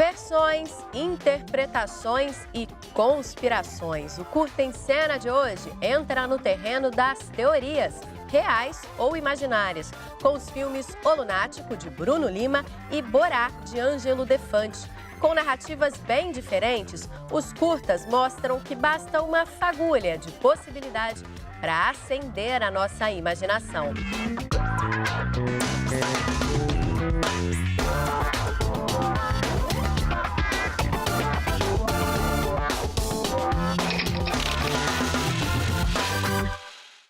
Versões, interpretações e conspirações. O Curta em Cena de hoje entra no terreno das teorias, reais ou imaginárias, com os filmes O Lunático, de Bruno Lima, e Borá, de Ângelo Defante. Com narrativas bem diferentes, os curtas mostram que basta uma fagulha de possibilidade para acender a nossa imaginação.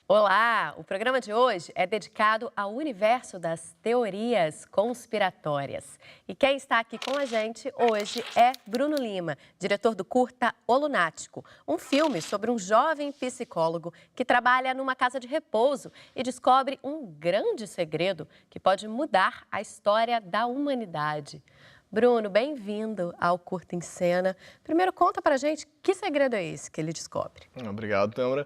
Olá! O programa de hoje é dedicado ao universo das teorias conspiratórias. E quem está aqui com a gente hoje é Bruno Lima, diretor do curta O Lunático, um filme sobre um jovem psicólogo que trabalha numa casa de repouso e descobre um grande segredo que pode mudar a história da humanidade. Bruno, bem-vindo ao Curta em Cena. Primeiro, conta pra gente que segredo é esse que ele descobre. Obrigado, Tâmara.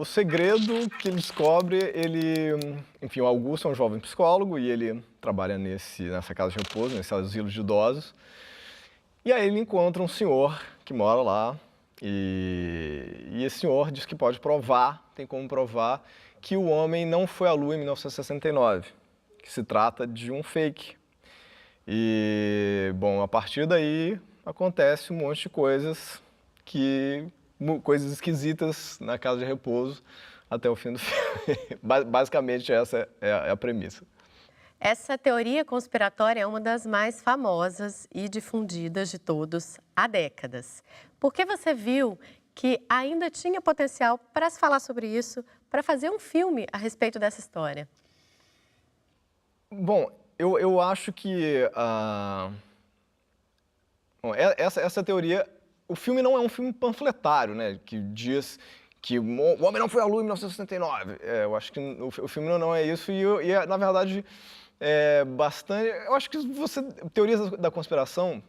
O segredo que ele descobre, enfim, o Augusto é um jovem psicólogo e ele trabalha nessa casa de repouso, nesse asilo de idosos. E aí ele encontra um senhor que mora lá e esse senhor diz que pode provar, tem como provar, que o homem não foi à Lua em 1969, que se trata de um fake. E, bom, a partir daí acontece um monte de coisas esquisitas na casa de repouso até o fim do filme. Basicamente, essa é a premissa. Essa teoria conspiratória é uma das mais famosas e difundidas de todos há décadas. Por que você viu que ainda tinha potencial para se falar sobre isso, para fazer um filme a respeito dessa história? Bom, eu acho que essa teoria... O filme não é um filme panfletário, né, que diz que o homem não foi à Lua em 1969. Eu acho que o filme não é isso na verdade, é bastante... Eu acho que teorias da conspiração,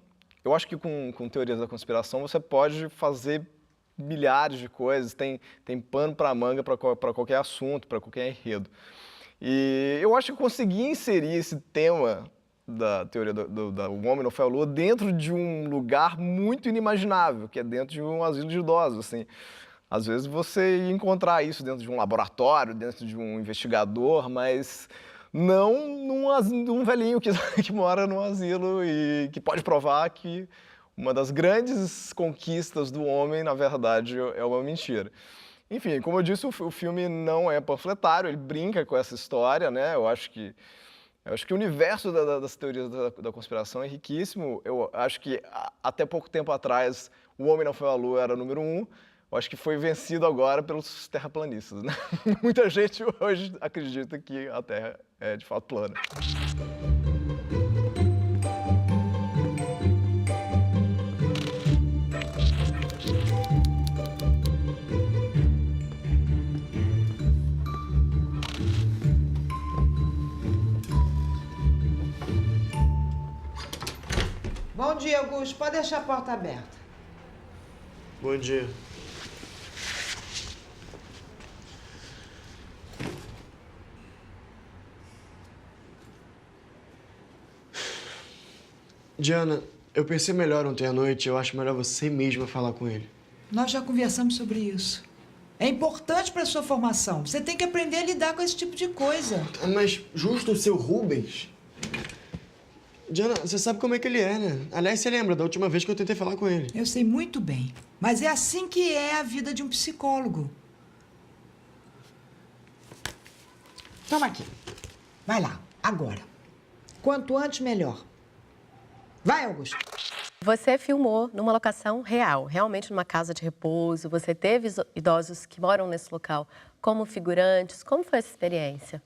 eu acho que com teorias da conspiração você pode fazer milhares de coisas, tem pano para manga para qualquer assunto, para qualquer enredo. E eu acho que consegui inserir esse tema da teoria do homem não foi à Lua dentro de um lugar muito inimaginável, que é dentro de um asilo de idosos, assim. Às vezes você ia encontrar isso dentro de um laboratório, dentro de um investigador, mas não num velhinho que mora num asilo e que pode provar que uma das grandes conquistas do homem, na verdade, é uma mentira. Enfim, como eu disse, o filme não é panfletário, ele brinca com essa história, né? Eu acho que o universo das teorias da conspiração é riquíssimo. Eu acho que até pouco tempo atrás o homem não foi à Lua era número 1. Eu acho que foi vencido agora pelos terraplanistas, né? Muita gente hoje acredita que a Terra é de fato plana. Bom dia, Augusto. Pode deixar a porta aberta. Bom dia. Diana, eu pensei melhor ontem à noite. Eu acho melhor você mesma falar com ele. Nós já conversamos sobre isso. É importante para a sua formação. Você tem que aprender a lidar com esse tipo de coisa. Mas justo o seu Rubens... Diana, você sabe como é que ele é, né? Aliás, você lembra da última vez que eu tentei falar com ele? Eu sei muito bem. Mas é assim que é a vida de um psicólogo. Toma aqui. Vai lá, agora. Quanto antes, melhor. Vai, Augusto. Você filmou numa locação real, realmente numa casa de repouso. Você teve idosos que moram nesse local como figurantes. Como foi essa experiência?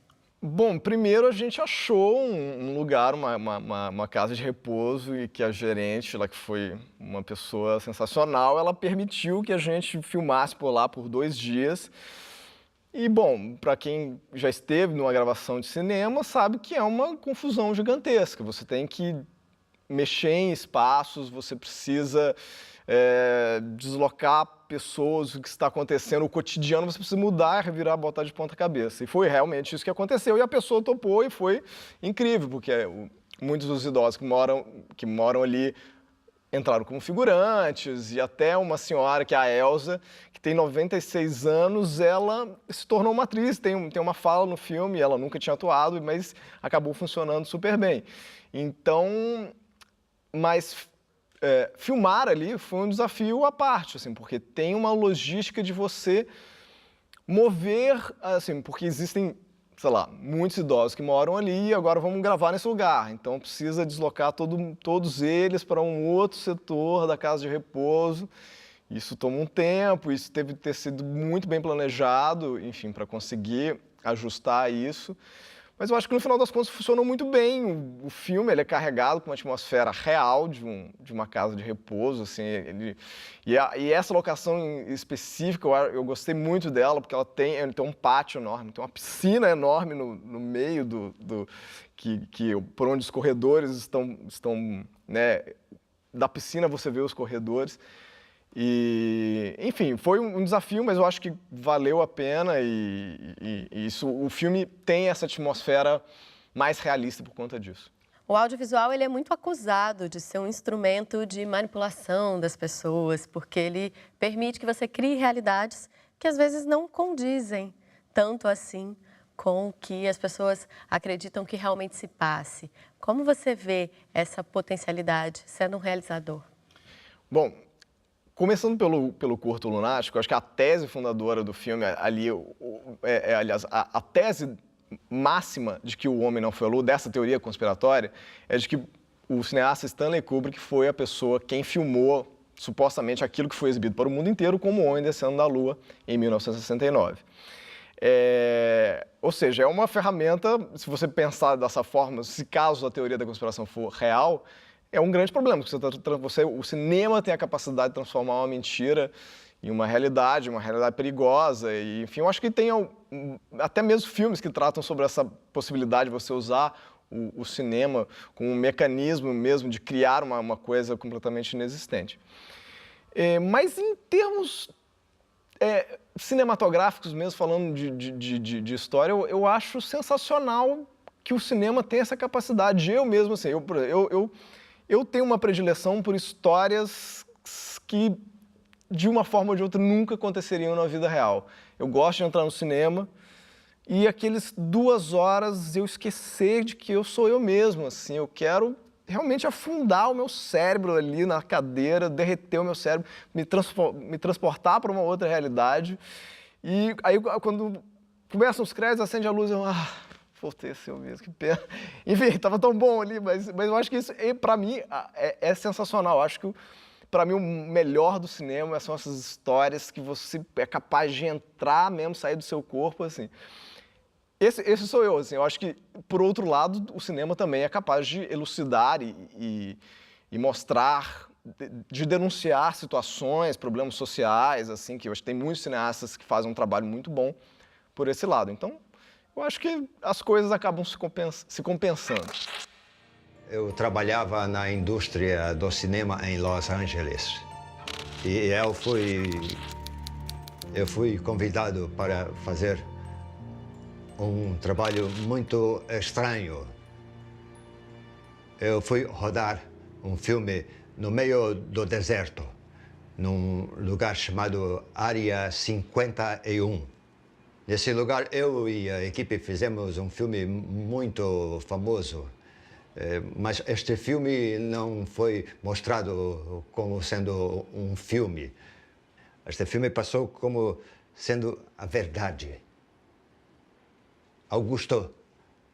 Bom, primeiro a gente achou um lugar, uma casa de repouso e que a gerente, lá que foi uma pessoa sensacional, ela permitiu que a gente filmasse por lá por 2 dias. E, bom, para quem já esteve numa gravação de cinema, sabe que é uma confusão gigantesca. Você tem que mexer em espaços, você precisa deslocar pessoas, o que está acontecendo, o cotidiano, você precisa mudar, revirar, botar de ponta cabeça. E foi realmente isso que aconteceu, e a pessoa topou e foi incrível, porque muitos dos idosos que moram ali entraram como figurantes, e até uma senhora, que é a Elsa, que tem 96 anos, ela se tornou uma atriz, tem uma fala no filme, ela nunca tinha atuado, mas acabou funcionando super bem. Então, mas filmar ali foi um desafio à parte, assim, porque tem uma logística de você mover, assim, porque existem, sei lá, muitos idosos que moram ali e agora vamos gravar nesse lugar. Então precisa deslocar todos eles para um outro setor da casa de repouso. Isso toma um tempo, isso teve que ter sido muito bem planejado, enfim, para conseguir ajustar isso. Mas eu acho que no final das contas funcionou muito bem. O filme ele é carregado com uma atmosfera real de uma casa de repouso, assim, e essa locação em específica eu gostei muito dela porque ele tem um pátio enorme, tem uma piscina enorme no meio por onde os corredores estão, né? Da piscina você vê os corredores. E, enfim, foi um desafio, mas eu acho que valeu a pena e o filme tem essa atmosfera mais realista por conta disso. O audiovisual ele é muito acusado de ser um instrumento de manipulação das pessoas, porque ele permite que você crie realidades que às vezes não condizem tanto assim com o que as pessoas acreditam que realmente se passe. Como você vê essa potencialidade sendo um realizador? Bom, começando pelo Curto Lunático, acho que a tese fundadora do filme ali, aliás, a tese máxima de que o homem não foi à Lua, dessa teoria conspiratória, é de que o cineasta Stanley Kubrick foi a pessoa quem filmou, supostamente, aquilo que foi exibido para o mundo inteiro como o homem descendo da Lua em 1969. Ou seja, é uma ferramenta, se você pensar dessa forma, se caso a teoria da conspiração for real, é um grande problema, porque o cinema tem a capacidade de transformar uma mentira em uma realidade perigosa. E, enfim, eu acho que tem até mesmo filmes que tratam sobre essa possibilidade de você usar o cinema como um mecanismo mesmo de criar uma coisa completamente inexistente. Mas em termos cinematográficos mesmo, falando de história, eu acho sensacional que o cinema tem essa capacidade. Eu mesmo, assim, eu tenho uma predileção por histórias que, de uma forma ou de outra, nunca aconteceriam na vida real. Eu gosto de entrar no cinema e aqueles 2 horas eu esquecer de que eu sou eu mesmo, assim. Eu quero realmente afundar o meu cérebro ali na cadeira, derreter o meu cérebro, me transportar para uma outra realidade. E aí, quando começam os créditos, acende a luz, voltei a ser eu mesmo, que pena. Enfim, estava tão bom ali, mas eu acho que isso, para mim, é sensacional. Eu acho que, para mim, o melhor do cinema são essas histórias que você é capaz de entrar mesmo, sair do seu corpo, assim. Esse sou eu, assim. Eu acho que, por outro lado, o cinema também é capaz de elucidar e mostrar, de denunciar situações, problemas sociais, assim, que eu acho que tem muitos cineastas que fazem um trabalho muito bom por esse lado. Então, eu acho que as coisas acabam se compensando. Eu trabalhava na indústria do cinema em Los Angeles. E eu fui convidado para fazer um trabalho muito estranho. Eu fui rodar um filme no meio do deserto, num lugar chamado Área 51. Nesse lugar, eu e a equipe fizemos um filme muito famoso, mas este filme não foi mostrado como sendo um filme. Este filme passou como sendo a verdade. Augusto,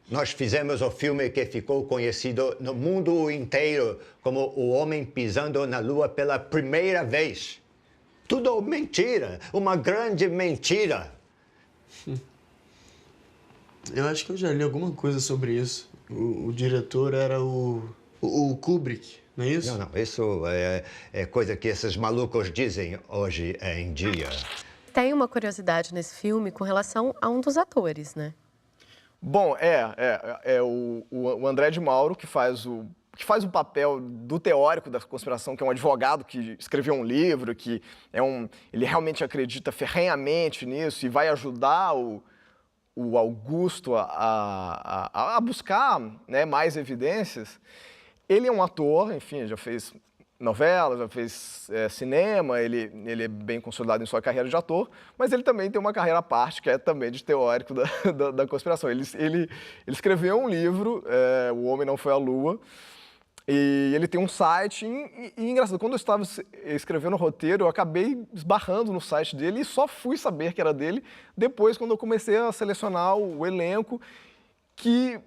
nós fizemos o filme que ficou conhecido no mundo inteiro como O Homem Pisando na Lua pela primeira vez. Tudo mentira, uma grande mentira. Eu acho que eu já li alguma coisa sobre isso. O diretor era o Kubrick, não é isso? Não, isso é coisa que esses malucos dizem hoje em dia. Tem uma curiosidade nesse filme com relação a um dos atores, né? Bom, o André de Mauro, que faz o papel do teórico da conspiração, que é um advogado que escreveu um livro, que ele realmente acredita ferrenhamente nisso e vai ajudar o Augusto a buscar, né, mais evidências. Ele é um ator, enfim, já fez novela, já fez cinema, ele é bem consolidado em sua carreira de ator, mas ele também tem uma carreira à parte, que é também de teórico da conspiração. Ele escreveu um livro, O Homem Não Foi à Lua, e ele tem um site, e engraçado, quando eu estava escrevendo o roteiro, eu acabei esbarrando no site dele e só fui saber que era dele depois, quando eu comecei a selecionar o elenco, que...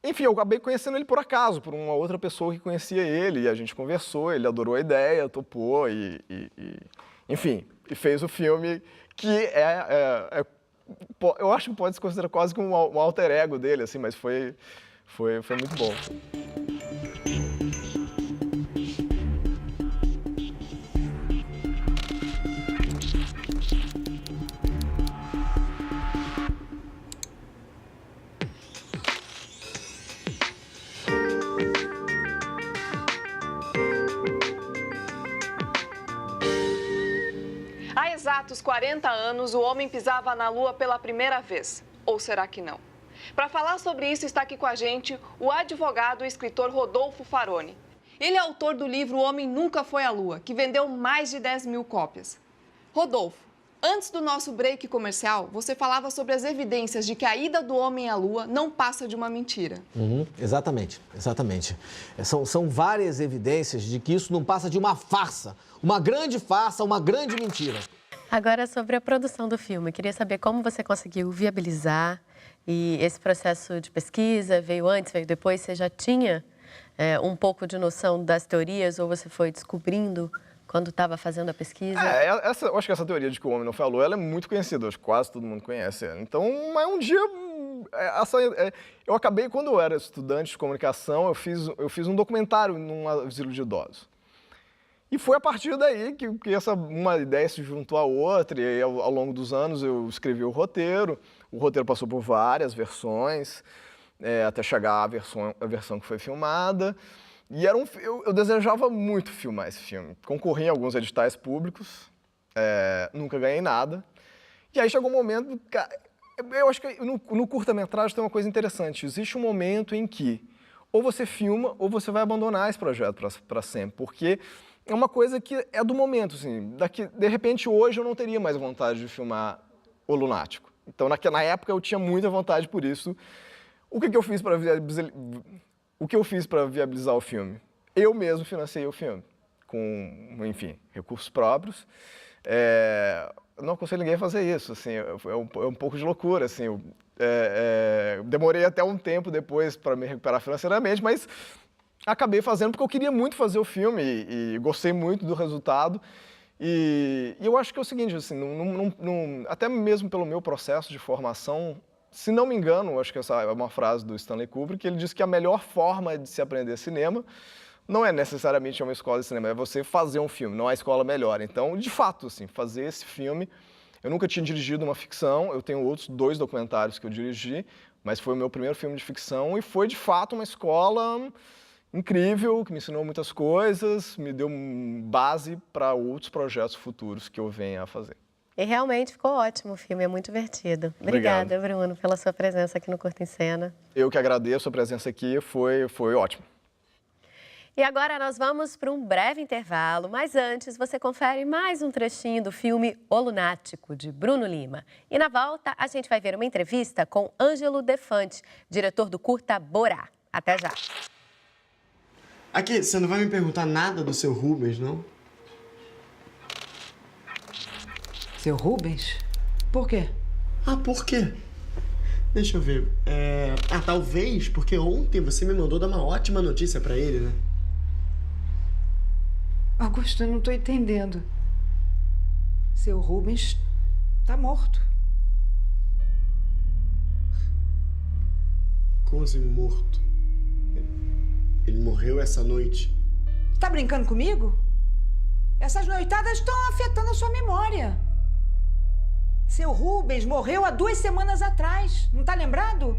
Enfim, eu acabei conhecendo ele por acaso, por uma outra pessoa que conhecia ele, e a gente conversou, ele adorou a ideia, topou, enfim, e fez o filme que eu acho que pode se considerar quase como um alter ego dele, assim, mas foi muito bom. Há exatos 40 anos, o homem pisava na Lua pela primeira vez. Ou será que não? Para falar sobre isso, está aqui com a gente o advogado e escritor Rodolfo Faroni. Ele é autor do livro O Homem Nunca Foi à Lua, que vendeu mais de 10 mil cópias. Rodolfo, antes do nosso break comercial, você falava sobre as evidências de que a ida do homem à Lua não passa de uma mentira. Exatamente. São várias evidências de que isso não passa de uma farsa, uma grande farsa, uma grande mentira. Agora, sobre a produção do filme, queria saber como você conseguiu viabilizar e esse processo de pesquisa veio antes, veio depois, você já tinha um pouco de noção das teorias ou você foi descobrindo quando estava fazendo a pesquisa? Eu acho que essa teoria de que o homem não foi à Lua, ela é muito conhecida, acho que quase todo mundo conhece ela. Então, mas um dia, eu acabei, quando eu era estudante de comunicação, eu fiz um documentário num asilo de idosos. E foi a partir daí que uma ideia se juntou à outra, e aí, ao longo dos anos eu escrevi o roteiro passou por várias versões, até chegar à versão que foi filmada. E eu desejava muito filmar esse filme. Concorri em alguns editais públicos, nunca ganhei nada. E aí chegou um momento... Eu acho que no curta-metragem tem uma coisa interessante. Existe um momento em que ou você filma ou você vai abandonar esse projeto para sempre. Porque é uma coisa que é do momento. Assim, de repente, hoje eu não teria mais vontade de filmar O Lunático. Então, na época, eu tinha muita vontade por isso. O que eu fiz para viabilizar o filme? Eu mesmo financei o filme, com, enfim, recursos próprios. Não aconselho ninguém a fazer isso, assim, é um pouco de loucura, assim. Demorei até um tempo depois para me recuperar financeiramente, mas acabei fazendo porque eu queria muito fazer o filme e gostei muito do resultado. E eu acho que é o seguinte, assim, até mesmo pelo meu processo de formação, se não me engano, acho que essa é uma frase do Stanley Kubrick, ele diz que a melhor forma de se aprender cinema não é necessariamente uma escola de cinema, é você fazer um filme, não há escola melhor. Então, de fato, assim, fazer esse filme... Eu nunca tinha dirigido uma ficção, eu tenho outros 2 documentários que eu dirigi, mas foi o meu primeiro filme de ficção e foi, de fato, uma escola incrível, que me ensinou muitas coisas, me deu base para outros projetos futuros que eu venha a fazer. E realmente ficou ótimo o filme, é muito divertido. Obrigada, Bruno, pela sua presença aqui no Curta em Cena. Eu que agradeço a presença aqui, foi ótimo. E agora nós vamos para um breve intervalo, mas antes você confere mais um trechinho do filme O Lunático, de Bruno Lima. E na volta a gente vai ver uma entrevista com Ângelo Defante, diretor do curta Borá. Até já. Aqui, você não vai me perguntar nada do seu Rubens, não? Seu Rubens? Por quê? Por quê? Deixa eu ver. Talvez porque ontem você me mandou dar uma ótima notícia pra ele, né? Augusto, eu não tô entendendo. Seu Rubens tá morto. Como assim, morto? Ele morreu essa noite. Tá brincando comigo? Essas noitadas estão afetando a sua memória. Seu Rubens morreu há 2 semanas atrás. Não tá lembrado?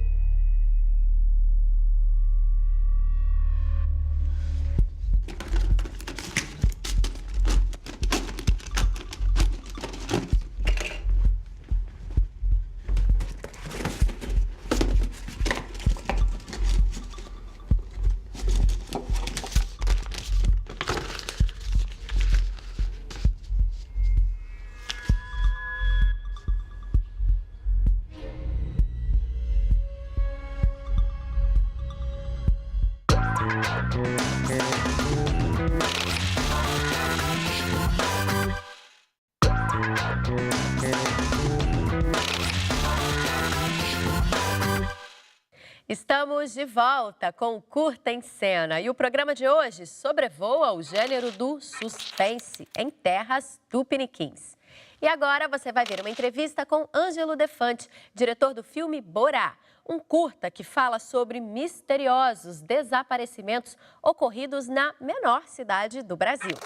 Estamos de volta com o Curta em Cena e o programa de hoje sobrevoa o gênero do suspense em terras tupiniquins. E agora você vai ver uma entrevista com Ângelo Defante, diretor do filme Borá, um curta que fala sobre misteriosos desaparecimentos ocorridos na menor cidade do Brasil.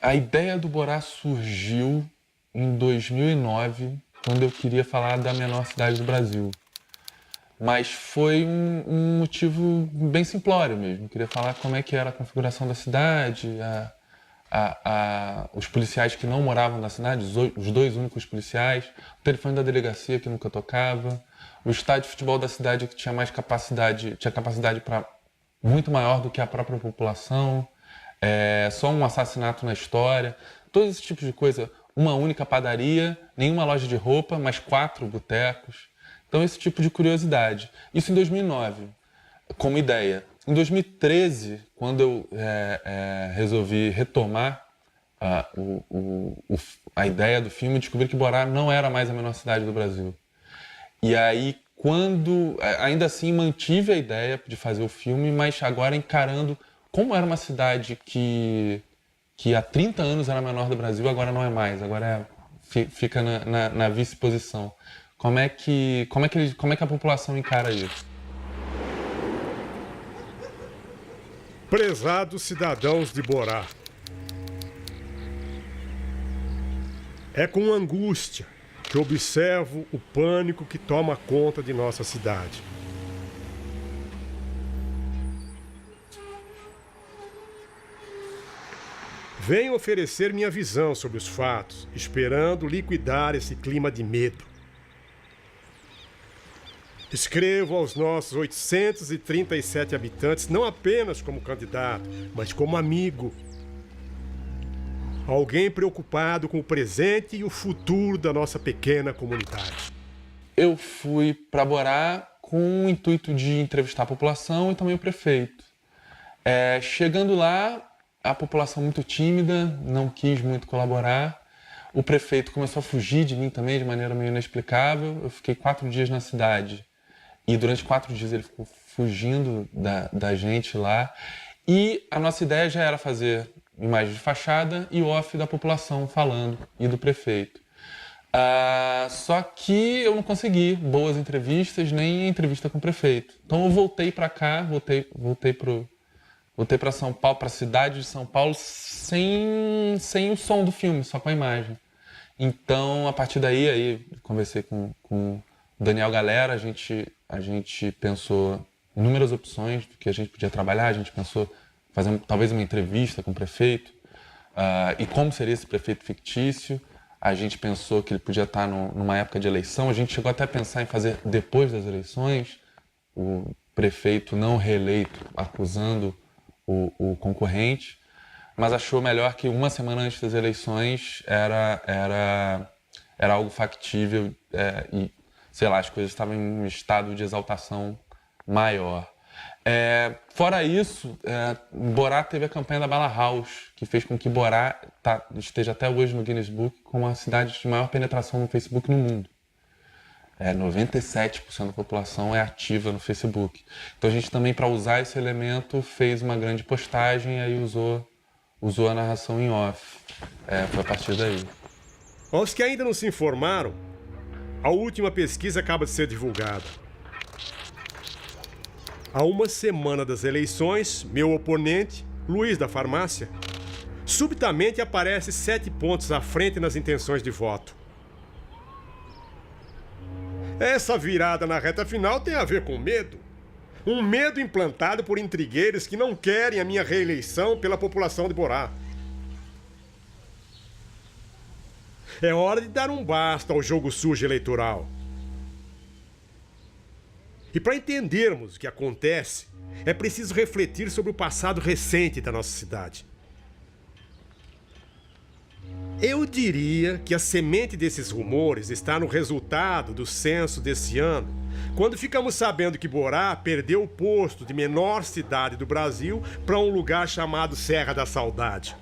A ideia do Borá surgiu em 2009, quando eu queria falar da menor cidade do Brasil. Mas foi um motivo bem simplório mesmo. Eu queria falar como é que era a configuração da cidade, os policiais que não moravam na cidade, os dois únicos policiais, o telefone da delegacia que nunca tocava, o estádio de futebol da cidade que tinha capacidade para muito maior do que a própria população, só um assassinato na história, todo esse tipo de coisa. Uma única padaria, nenhuma loja de roupa, mas 4 botecos. Então, esse tipo de curiosidade. Isso em 2009, como ideia. Em 2013, quando eu resolvi retomar a ideia do filme, descobri que Borá não era mais a menor cidade do Brasil. E aí, ainda assim, mantive a ideia de fazer o filme, mas agora encarando como era uma cidade que há 30 anos era a menor do Brasil, agora não é mais, agora fica na vice-posição. Como é que a população encara isso? Prezados cidadãos de Borá, é com angústia que observo o pânico que toma conta de nossa cidade. Venho oferecer minha visão sobre os fatos, esperando liquidar esse clima de medo. Escrevo aos nossos 837 habitantes não apenas como candidato, mas como amigo. Alguém preocupado com o presente e o futuro da nossa pequena comunidade. Eu fui para Borá com o intuito de entrevistar a população e também o prefeito. Chegando lá, a população muito tímida, não quis muito colaborar. O prefeito começou a fugir de mim também de maneira meio inexplicável. Eu fiquei 4 dias na cidade. E durante 4 dias ele ficou fugindo da gente lá. E a nossa ideia já era fazer imagem de fachada e off da população falando e do prefeito. Só que eu não consegui boas entrevistas, nem entrevista com o prefeito. Então eu voltei para cá, voltei para São Paulo, para a cidade de São Paulo, sem o som do filme, só com a imagem. Então, a partir daí conversei com o Daniel Galera, a gente pensou inúmeras opções do que a gente podia trabalhar, a gente pensou fazer talvez uma entrevista com o prefeito, e como seria esse prefeito fictício. A gente pensou que ele podia estar numa época de eleição, a gente chegou até a pensar em fazer depois das eleições, o prefeito não reeleito acusando o concorrente, mas achou melhor que uma semana antes das eleições era algo factível e, sei lá, as coisas estavam em um estado de exaltação maior. Fora isso, Borá teve a campanha da Bala House, que fez com que Borá esteja até hoje no Guinness Book como a cidade de maior penetração no Facebook no mundo. 97% da população é ativa no Facebook. Então a gente também, para usar esse elemento, fez uma grande postagem e aí usou a narração em off. Foi a partir daí. Aos que ainda não se informaram, a última pesquisa acaba de ser divulgada. Há uma semana das eleições, meu oponente, Luiz da Farmácia, subitamente aparece 7 pontos à frente nas intenções de voto. Essa virada na reta final tem a ver com medo. Um medo implantado por intrigueiros que não querem a minha reeleição pela população de Borá. É hora de dar um basta ao jogo sujo eleitoral. E para entendermos o que acontece, é preciso refletir sobre o passado recente da nossa cidade. Eu diria que a semente desses rumores está no resultado do censo desse ano, quando ficamos sabendo que Borá perdeu o posto de menor cidade do Brasil para um lugar chamado Serra da Saudade.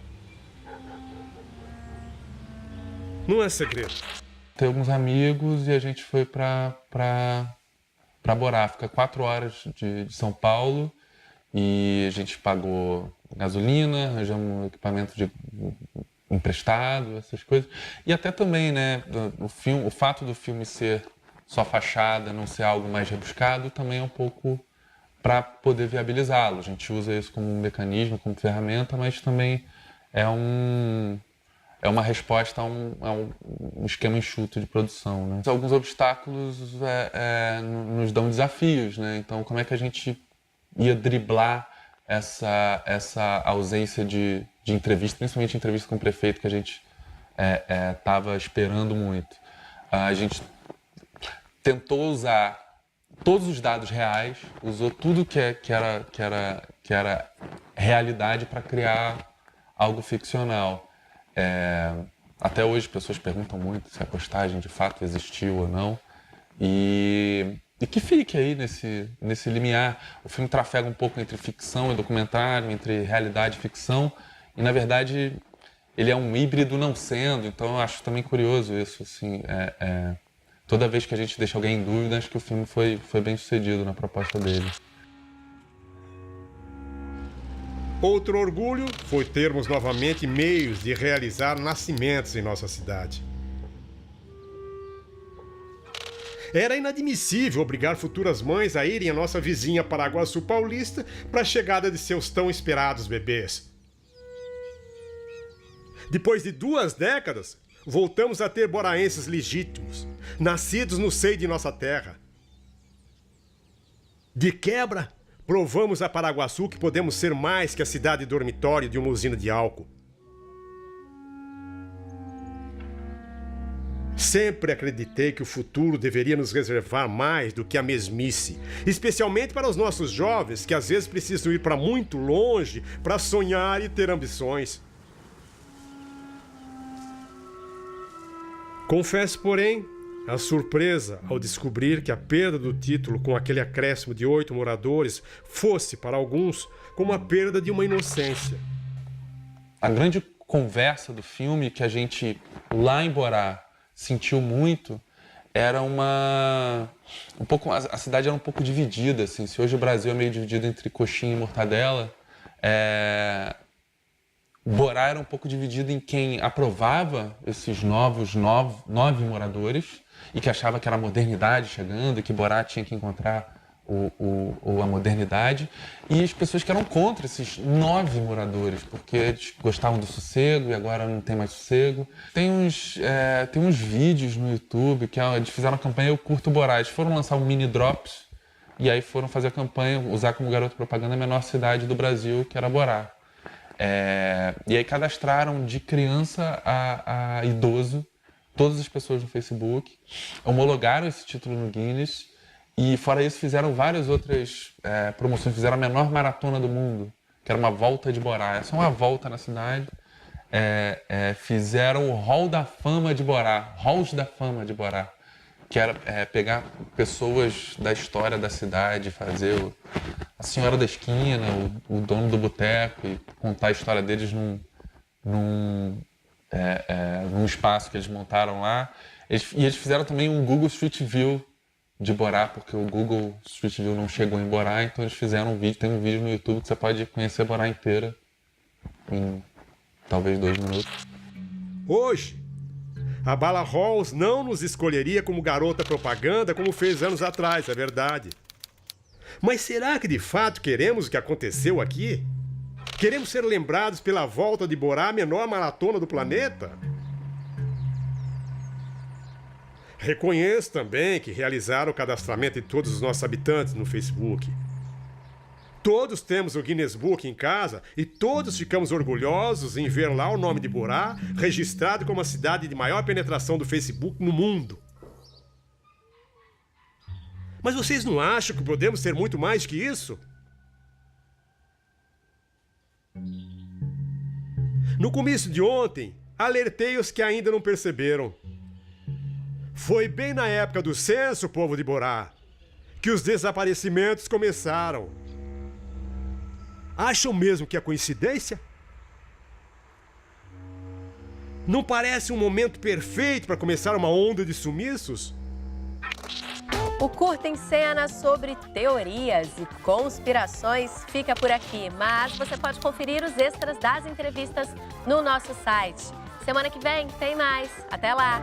Não é segredo. Tem alguns amigos e a gente foi para Borá. Fica 4 horas de São Paulo e a gente pagou gasolina, arranjamos equipamento emprestado, essas coisas. E até também, né, o fato do filme ser só fachada, não ser algo mais rebuscado, também é um pouco para poder viabilizá-lo. A gente usa isso como um mecanismo, como ferramenta, mas também é uma resposta a um esquema enxuto de produção, né? Alguns obstáculos nos dão desafios, né? Então, como é que a gente ia driblar essa ausência de entrevista, principalmente entrevista com o prefeito, que a gente estava esperando muito. A gente tentou usar todos os dados reais, usou tudo que era realidade para criar algo ficcional. Até hoje pessoas perguntam muito se a postagem de fato existiu ou não. E que fique aí nesse limiar. O filme trafega um pouco entre ficção e documentário, entre realidade e ficção. E, na verdade, ele é um híbrido não sendo. Então, eu acho também curioso isso. Assim, toda vez que a gente deixa alguém em dúvida, acho que o filme foi bem sucedido na proposta dele. Outro orgulho foi termos novamente meios de realizar nascimentos em nossa cidade. Era inadmissível obrigar futuras mães a irem à nossa vizinha Paraguaçu Paulista para a chegada de seus tão esperados bebês. Depois de 2 décadas, voltamos a ter boraenses legítimos, nascidos no seio de nossa terra. De quebra, provamos a Paraguaçu que podemos ser mais que a cidade dormitório de uma usina de álcool. Sempre acreditei que o futuro deveria nos reservar mais do que a mesmice, especialmente para os nossos jovens que às vezes precisam ir para muito longe para sonhar e ter ambições. Confesso, porém, a surpresa ao descobrir que a perda do título com aquele acréscimo de 8 moradores fosse, para alguns, como a perda de uma inocência. A grande conversa do filme que a gente, lá em Borá, sentiu muito, era a cidade era um pouco dividida, assim. Se hoje o Brasil é meio dividido entre coxinha e mortadela, Borá era um pouco dividido em quem aprovava esses novos 9 moradores e que achava que era a modernidade chegando e que Borá tinha que encontrar a modernidade, e as pessoas que eram contra esses 9 moradores, porque eles gostavam do sossego e agora não tem mais sossego. Tem uns vídeos no YouTube que eles fizeram a campanha Eu Curto Borá. Eles foram lançar um mini drops e aí foram fazer a campanha, usar como garoto propaganda a menor cidade do Brasil, que era Borá. E aí cadastraram de criança a idoso todas as pessoas no Facebook, homologaram esse título no Guinness. E fora isso fizeram várias outras promoções, fizeram a menor maratona do mundo, que era uma volta de Borá, é só uma volta na cidade. Fizeram o Hall da Fama de Borá, Halls da Fama de Borá, que era pegar pessoas da história da cidade, fazer a senhora da esquina, o dono do boteco, e contar a história deles num espaço que eles montaram lá. E eles fizeram também um Google Street View de Borá, porque o Google Street View não chegou em Borá, então eles fizeram um vídeo, tem um vídeo no YouTube que você pode conhecer Borá inteira em talvez 2 minutos. Hoje, a Bala Halls não nos escolheria como garota propaganda como fez anos atrás, é verdade. Mas será que de fato queremos o que aconteceu aqui? Queremos ser lembrados pela volta de Borá, a menor maratona do planeta? Reconheço também que realizaram o cadastramento de todos os nossos habitantes no Facebook. Todos temos o Guinness Book em casa e todos ficamos orgulhosos em ver lá o nome de Borá registrado como a cidade de maior penetração do Facebook no mundo. Mas vocês não acham que podemos ser muito mais que isso? No começo de ontem, alertei os que ainda não perceberam. Foi bem na época do censo, povo de Borá. que os desaparecimentos começaram. Acham mesmo que é coincidência? Não parece um momento perfeito para começar uma onda de sumiços? O Curta em Cena sobre teorias e conspirações fica por aqui, mas você pode conferir os extras das entrevistas no nosso site. Semana que vem tem mais. Até lá!